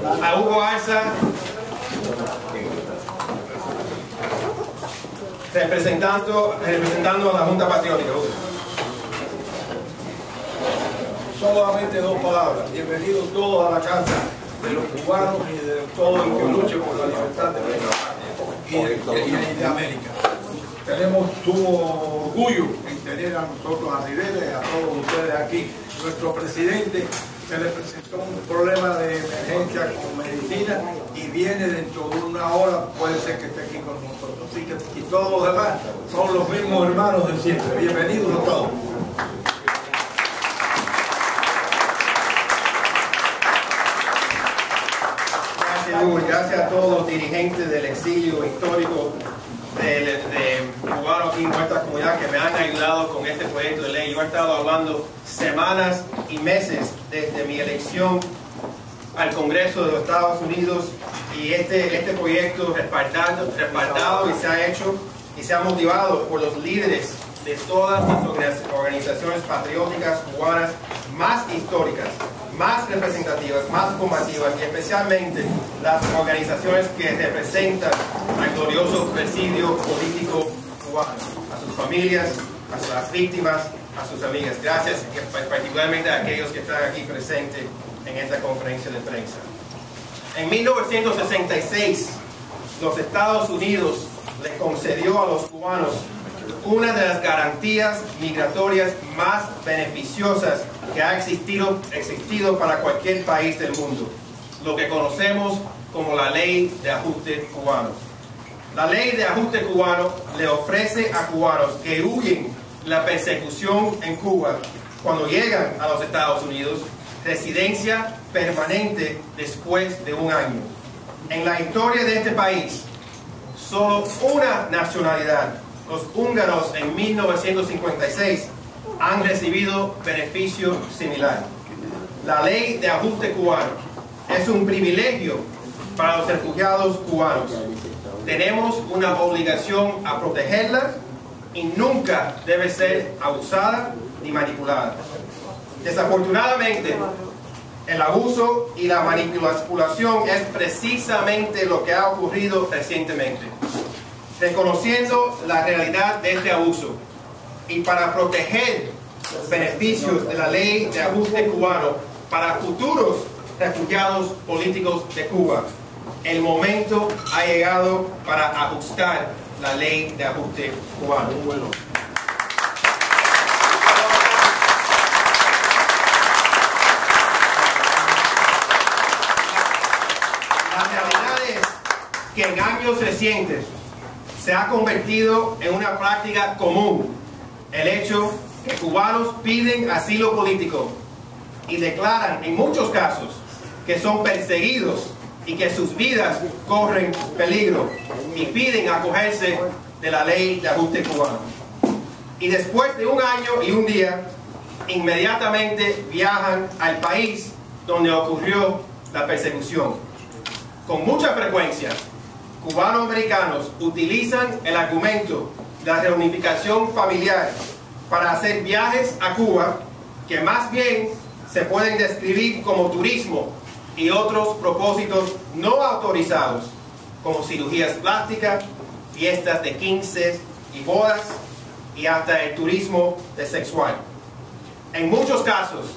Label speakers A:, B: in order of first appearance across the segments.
A: a Hugo Arza, representando a la Junta Patriótica.
B: Solamente dos palabras. Bienvenidos todos a la casa de los cubanos y de todos los que luchan por la libertad de nuestra patria y de América. Tenemos su orgullo en tener a nosotros a Rivera y a todos ustedes aquí. Nuestro presidente se le presentó un problema de emergencia con medicina y viene dentro de una hora, puede ser que esté aquí con nosotros. Así que, y todos los demás son los mismos hermanos de siempre. Bienvenidos a todos.
A: Gracias a todos los dirigentes del exilio histórico de cubanos aquí en nuestra comunidad que me han ayudado con este proyecto de ley. Yo he estado hablando semanas y meses desde mi elección al Congreso de los Estados Unidos y este proyecto respaldado y se ha hecho y se ha motivado por los líderes de todas las organizaciones patrióticas cubanas más históricas, más representativas, más combativas y especialmente las organizaciones que representan al glorioso presidio político cubano, a sus familias, a las víctimas, a sus amigas. Gracias particularmente a aquellos que están aquí presentes en esta conferencia de prensa. En 1966, los Estados Unidos le concedió a los cubanos una de las garantías migratorias más beneficiosas que ha existido para cualquier país del mundo, lo que conocemos como la Ley de Ajuste Cubano. La Ley de Ajuste Cubano le ofrece a cubanos que huyen la persecución en Cuba cuando llegan a los Estados Unidos residencia permanente después de un año. En la historia de este país, solo una nacionalidad, los húngaros en 1956, han recibido beneficio similar. La Ley de Ajuste Cubano es un privilegio para los refugiados cubanos. Tenemos una obligación a protegerla y nunca debe ser abusada ni manipulada. Desafortunadamente, el abuso y la manipulación es precisamente lo que ha ocurrido recientemente. Reconociendo la realidad de este abuso y para proteger los beneficios de la Ley de Ajuste Cubano para futuros refugiados políticos de Cuba, el momento ha llegado para ajustar la Ley de Ajuste Cubano. La realidad es que en años recientes se ha convertido en una práctica común el hecho que cubanos piden asilo político y declaran en muchos casos que son perseguidos y que sus vidas corren peligro y piden acogerse de la Ley de Ajuste Cubano. Y después de un año y un día, inmediatamente viajan al país donde ocurrió la persecución. Con mucha frecuencia, cubanoamericanos utilizan el argumento de la reunificación familiar para hacer viajes a Cuba que más bien se pueden describir como turismo y otros propósitos no autorizados, como cirugías plásticas, fiestas de 15 y bodas y hasta el turismo sexual. En muchos casos,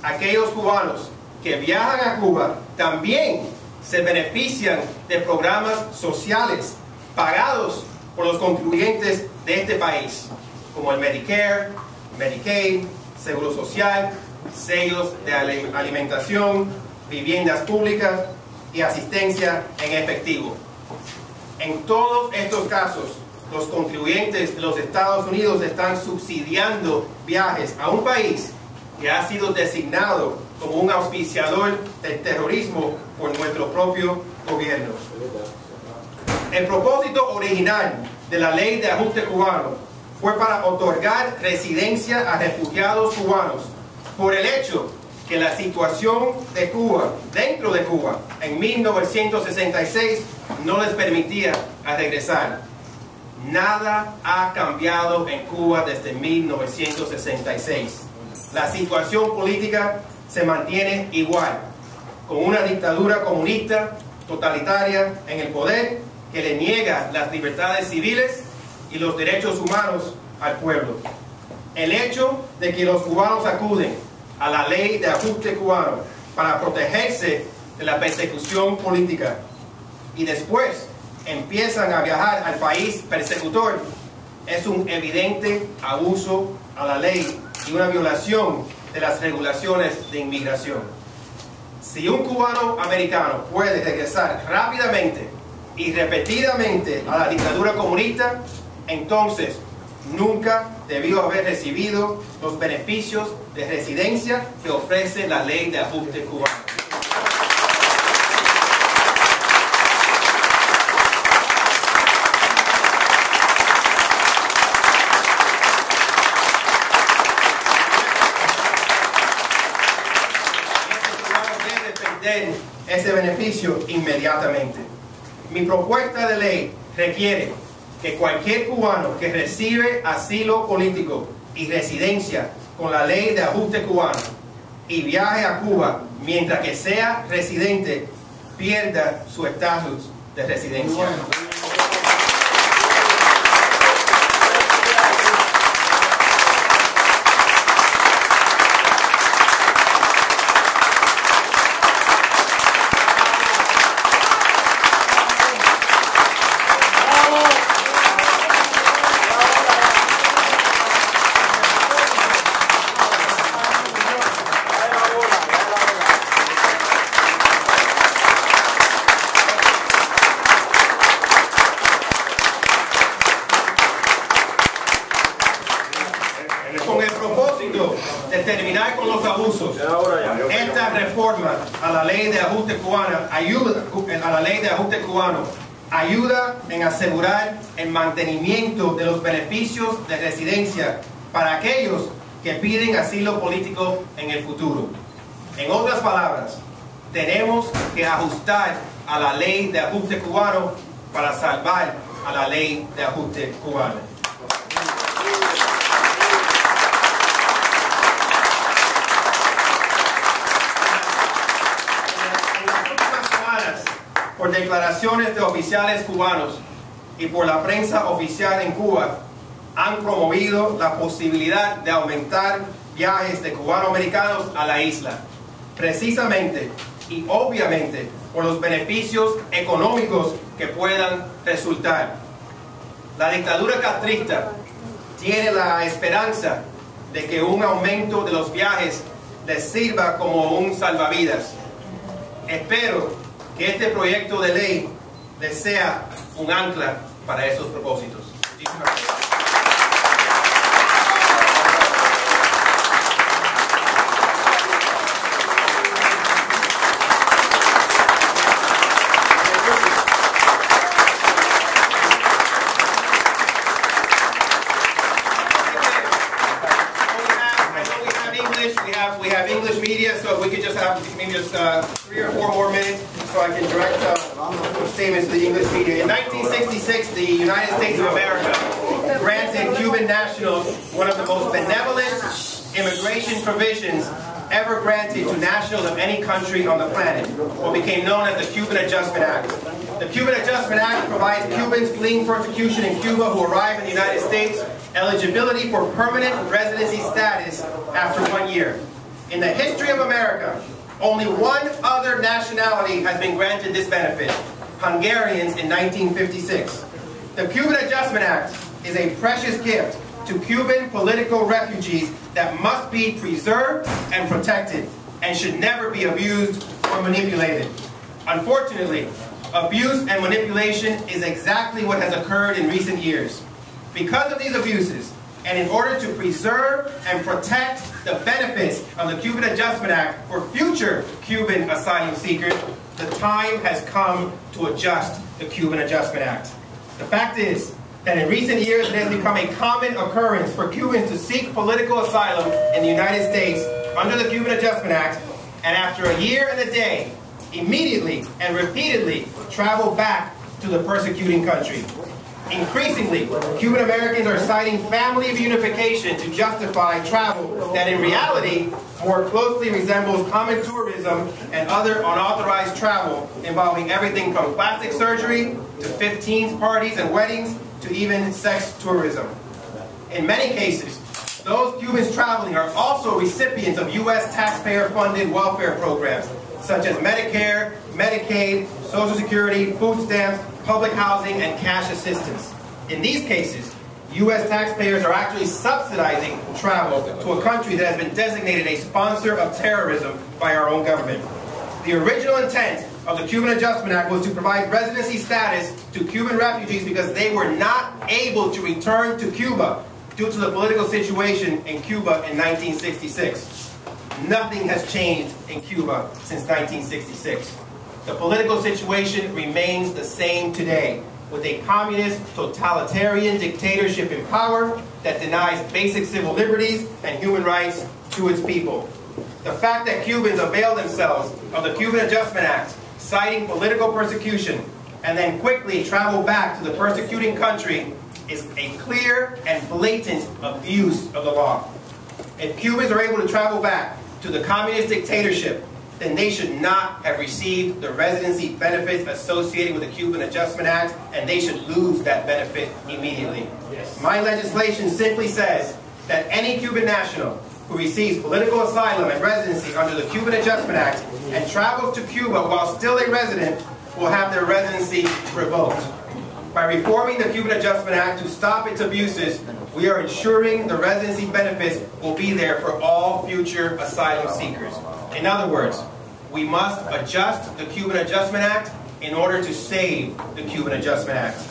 A: aquellos cubanos que viajan a Cuba también se benefician de programas sociales pagados por los contribuyentes de este país, como el Medicare, Medicaid, Seguro Social, sellos de alimentación, viviendas públicas y asistencia en efectivo. En todos estos casos, los contribuyentes de los Estados Unidos están subsidiando viajes a un país que ha sido designado como un auspiciador del terrorismo por nuestro propio gobierno. El propósito original de la Ley de Ajuste Cubano fue para otorgar residencia a refugiados cubanos por el hecho que la situación de Cuba, dentro de Cuba, en 1966 no les permitía regresar. Nada ha cambiado en Cuba desde 1966. La situación política se mantiene igual, con una dictadura comunista totalitaria en el poder que le niega las libertades civiles y los derechos humanos al pueblo. El hecho de que los cubanos acuden a la ley de ajuste cubano para protegerse de la persecución política y después empiezan a viajar al país persecutor es un evidente abuso a la ley y una violación de las regulaciones de inmigración. Si un cubano americano puede regresar rápidamente y repetidamente a la dictadura comunista, entonces nunca debió haber recibido los beneficios de residencia que ofrece la ley de ajuste cubano. Ese beneficio inmediatamente. Mi propuesta de ley requiere que cualquier cubano que recibe asilo político y residencia con la ley de ajuste cubano y viaje a Cuba mientras que sea residente pierda su estatus de residencia. Con el propósito de terminar con los abusos, esta reforma a la ley de ajuste cubano ayuda en asegurar el mantenimiento de los beneficios de residencia para aquellos que piden asilo político en el futuro. En otras palabras, tenemos que ajustar a la ley de ajuste cubano para salvar a la ley de ajuste cubano. Por declaraciones de oficiales cubanos y por la prensa oficial en Cuba, han promovido la posibilidad de aumentar viajes de cubanoamericanos a la isla, precisamente y obviamente por los beneficios económicos que puedan resultar. La dictadura castrista tiene la esperanza de que un aumento de los viajes les sirva como un salvavidas. Espero que este proyecto de ley les sea un ancla para esos propósitos. Muchísimas gracias. We have English media, so if we could just have maybe just 3 or 4 more minutes so I can direct statements to the English media. In 1966, the United States of America granted Cuban nationals one of the most benevolent immigration provisions ever granted to nationals of any country on the planet, what became known as the Cuban Adjustment Act. The Cuban Adjustment Act provides Cubans fleeing persecution in Cuba who arrive in the United States eligibility for permanent residency status after 1 year. In the history of America, only one other nationality has been granted this benefit: Hungarians in 1956. The Cuban Adjustment Act is a precious gift to Cuban political refugees that must be preserved and protected and should never be abused or manipulated. Unfortunately, abuse and manipulation is exactly what has occurred in recent years. Because of these abuses, and in order to preserve and protect the benefits of the Cuban Adjustment Act for future Cuban asylum seekers, the time has come to adjust the Cuban Adjustment Act. The fact is that in recent years it has become a common occurrence for Cubans to seek political asylum in the United States under the Cuban Adjustment Act, and after a year and a day, immediately and repeatedly travel back to the persecuting country. Increasingly, Cuban Americans are citing family reunification to justify travel that in reality more closely resembles common tourism and other unauthorized travel involving everything from plastic surgery to 15s parties and weddings to even sex tourism. In many cases, those Cubans traveling are also recipients of U.S. taxpayer-funded welfare programs such as Medicare, Medicaid, Social Security, food stamps, public housing, and cash assistance. In these cases, U.S. taxpayers are actually subsidizing travel to a country that has been designated a sponsor of terrorism by our own government. The original intent of the Cuban Adjustment Act was to provide residency status to Cuban refugees because they were not able to return to Cuba due to the political situation in Cuba in 1966. Nothing has changed in Cuba since 1966. The political situation remains the same today, with a communist, totalitarian dictatorship in power that denies basic civil liberties and human rights to its people. The fact that Cubans avail themselves of the Cuban Adjustment Act, citing political persecution, and then quickly travel back to the persecuting country is a clear and blatant abuse of the law. If Cubans are able to travel back to the communist dictatorship, then they should not have received the residency benefits associated with the Cuban Adjustment Act, and they should lose that benefit immediately. Yes. My legislation simply says that any Cuban national who receives political asylum and residency under the Cuban Adjustment Act and travels to Cuba while still a resident will have their residency revoked. By reforming the Cuban Adjustment Act to stop its abuses, we are ensuring the residency benefits will be there for all future asylum seekers. In other words, we must adjust the Cuban Adjustment Act in order to save the Cuban Adjustment Act.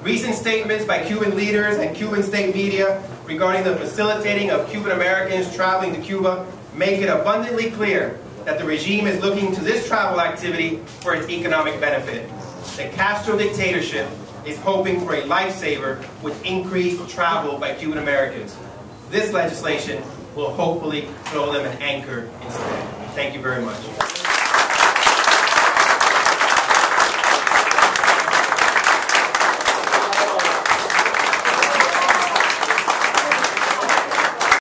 A: Recent statements by Cuban leaders and Cuban state media regarding the facilitating of Cuban Americans traveling to Cuba make it abundantly clear that the regime is looking to this travel activity for its economic benefit. The Castro dictatorship is hoping for a lifesaver with increased travel by Cuban Americans. This legislation will hopefully throw them an anchor instead. Thank you very much.